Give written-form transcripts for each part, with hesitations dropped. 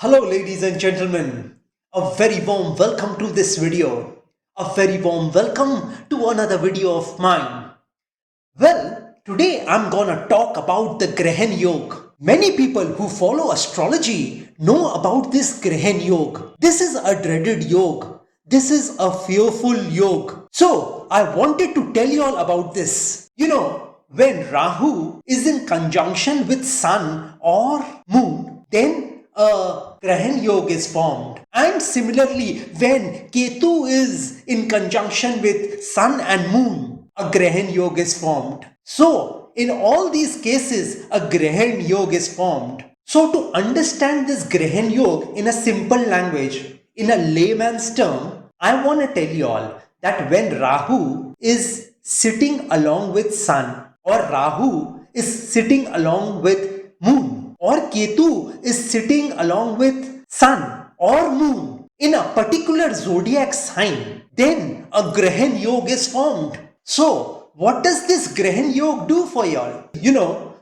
Hello ladies and gentlemen, a very warm welcome to this video. A very warm welcome to another video of mine. Well, today I'm gonna talk about the Grahan Yoga. Many people who follow astrology know about this Grahan Yoga. This is a dreaded yoga. This is a fearful yoga. So, I wanted to tell you all about this. When Rahu is in conjunction with Sun or Moon, then a Grahan Yoga is formed. And similarly, when Ketu is in conjunction with Sun and Moon, a Grahan Yoga is formed. So, in all these cases, a Grahan Yoga is formed. So, to understand this Grahan Yoga in a simple language, in a layman's term, I want to tell you all that when Rahu is sitting along with Sun, or Rahu is sitting along with Moon, or Ketu is sitting along with Sun or Moon in a particular zodiac sign, then a Grahan Yoga is formed. So, what does this Grahan Yoga do for y'all?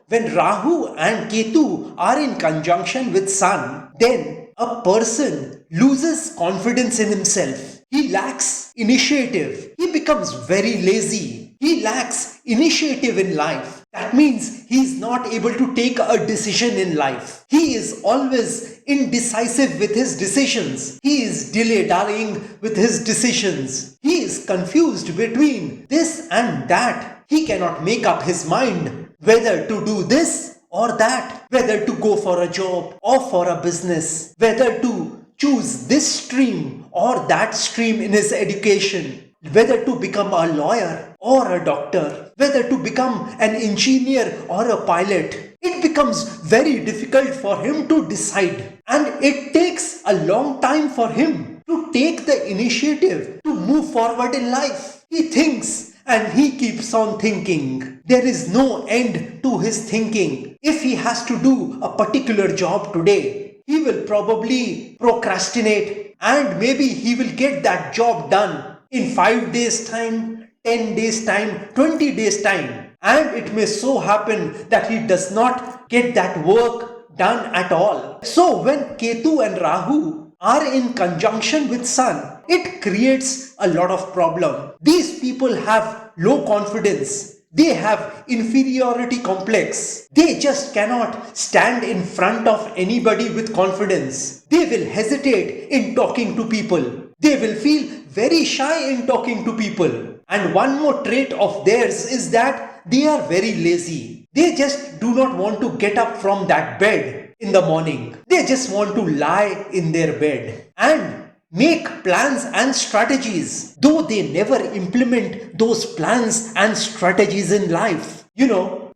When Rahu and Ketu are in conjunction with Sun, then a person loses confidence in himself. He lacks initiative. He becomes very lazy. He lacks initiative in life. That means he is not able to take a decision in life. He is always indecisive with his decisions. He is dilly-dallying with his decisions. He is confused between this and that. He cannot make up his mind whether to do this or that, whether to go for a job or for a business, whether to choose this stream or that stream in his education, whether to become a lawyer or a doctor, whether to become an engineer or a pilot. It becomes very difficult for him to decide, and it takes a long time for him to take the initiative to move forward in life. He thinks and he keeps on thinking. There is no end to his thinking. If he has to do a particular job today, he will probably procrastinate, and maybe he will get that job done in 5 days time, 10 days time, 20 days time. And it may so happen that he does not get that work done at all. So when Ketu and Rahu are in conjunction with Sun, it creates a lot of problem. These people have low confidence. They have inferiority complex. They just cannot stand in front of anybody with confidence. They will hesitate in talking to people. They will feel very shy in talking to people. And one more trait of theirs is that they are very lazy. They just do not want to get up from that bed in the morning. They just want to lie in their bed and make plans and strategies, though they never implement those plans and strategies in life.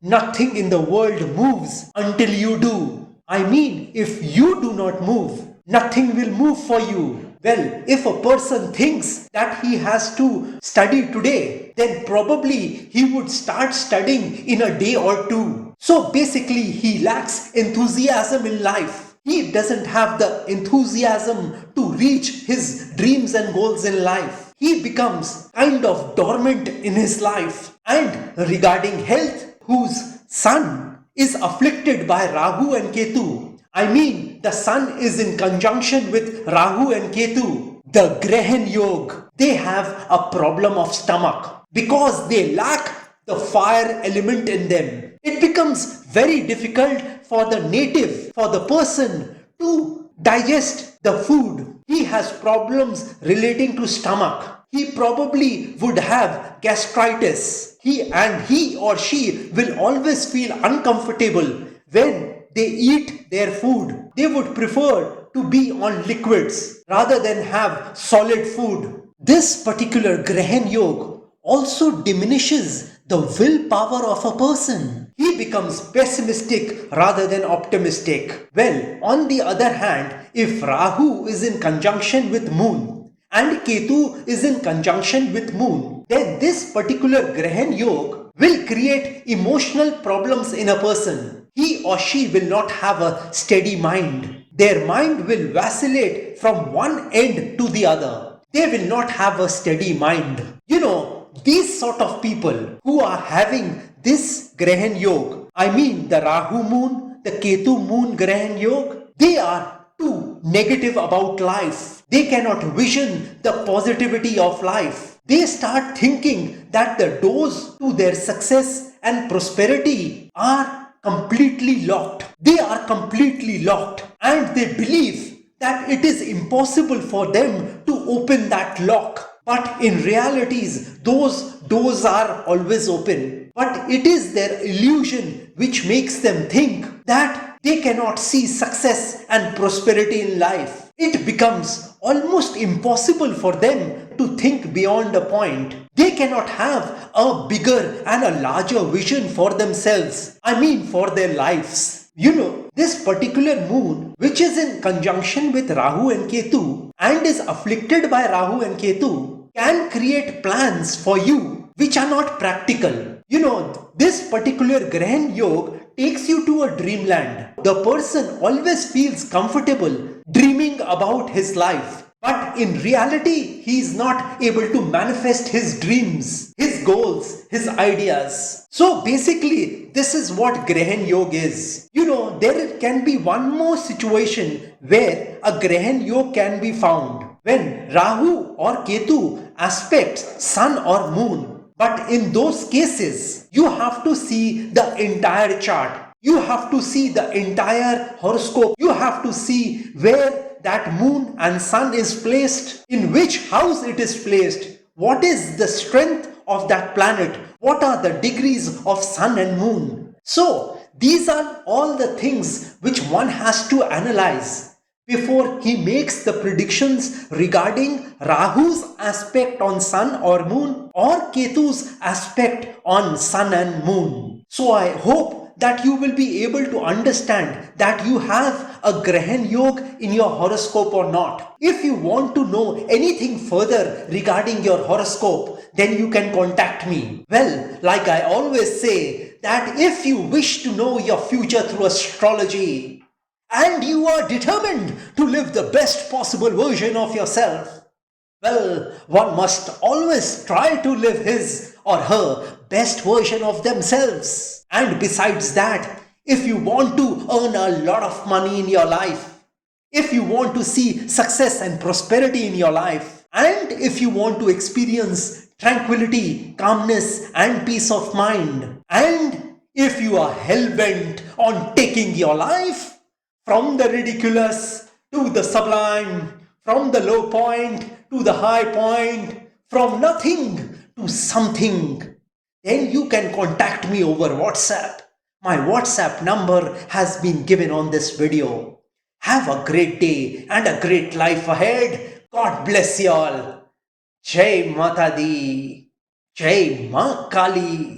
Nothing in the world moves until you do. I mean, if you do not move, nothing will move for you. Well, if a person thinks that he has to study today, then probably he would start studying in a day or two. So basically, he lacks enthusiasm in life. He doesn't have the enthusiasm to reach his dreams and goals in life. He becomes kind of dormant in his life. And regarding health, whose Sun is afflicted by Rahu and Ketu, I mean, the Sun is in conjunction with Rahu and Ketu, the Grahan Yoga, they have a problem of stomach because they lack the fire element in them. It becomes very difficult for the native, for the person to digest the food. He has problems relating to stomach. He probably would have gastritis. He or she will always feel uncomfortable when they eat their food. They would prefer to be on liquids rather than have solid food. This particular Grahan Yoga also diminishes the willpower of a person. He becomes pessimistic rather than optimistic. Well, on the other hand, if Rahu is in conjunction with Moon and Ketu is in conjunction with Moon, then this particular Grahan Yoga will create emotional problems in a person. He or she will not have a steady mind. Their mind will vacillate from one end to the other. They will not have a steady mind. These sort of people who are having this Grahan Yoga, I mean the Rahu Moon, the Ketu Moon Grahan Yoga, they are two negative about life. They cannot vision the positivity of life. They start thinking that the doors to their success and prosperity are completely locked. They are completely locked, and they believe that it is impossible for them to open that lock. But in realities, those doors are always open. But it is their illusion which makes them think that they cannot see success and prosperity in life. It becomes almost impossible for them to think beyond a point. They cannot have a bigger and a larger vision for themselves. I mean, for their lives. You know, this particular moon, which is in conjunction with Rahu and Ketu and is afflicted by Rahu and Ketu, can create plans for you which are not practical. You know, this particular Grahan Yoga takes you to a dreamland. The person always feels comfortable dreaming about his life. But in reality, he is not able to manifest his dreams, his goals, his ideas. So basically, this is what Grahan Yoga is. You know, there can be one more situation where a Grahan Yoga can be found. When Rahu or Ketu aspects Sun or Moon. But in those cases, you have to see the entire chart. You have to see the entire horoscope. You have to see where that moon and sun is placed, in which house it is placed, what is the strength of that planet, what are the degrees of sun and moon. So these are all the things which one has to analyze before he makes the predictions regarding Rahu's aspect on sun or moon or Ketu's aspect on sun and moon. So I hope that you will be able to understand that you have a Grahan Yoga in your horoscope or not. If you want to know anything further regarding your horoscope, then you can contact me. Well, like I always say, that if you wish to know your future through astrology, and you are determined to live the best possible version of yourself, well, one must always try to live his or her best version of themselves. And besides that, if you want to earn a lot of money in your life, if you want to see success and prosperity in your life, and if you want to experience tranquility, calmness, and peace of mind, and if you are hell-bent on taking your life from the ridiculous to the sublime, from the low point to the high point, from nothing to something, then you can contact me over WhatsApp. My WhatsApp number has been given on this video. Have a great day and a great life ahead. God bless you all. Jai Mata Di. Jai Ma Kali.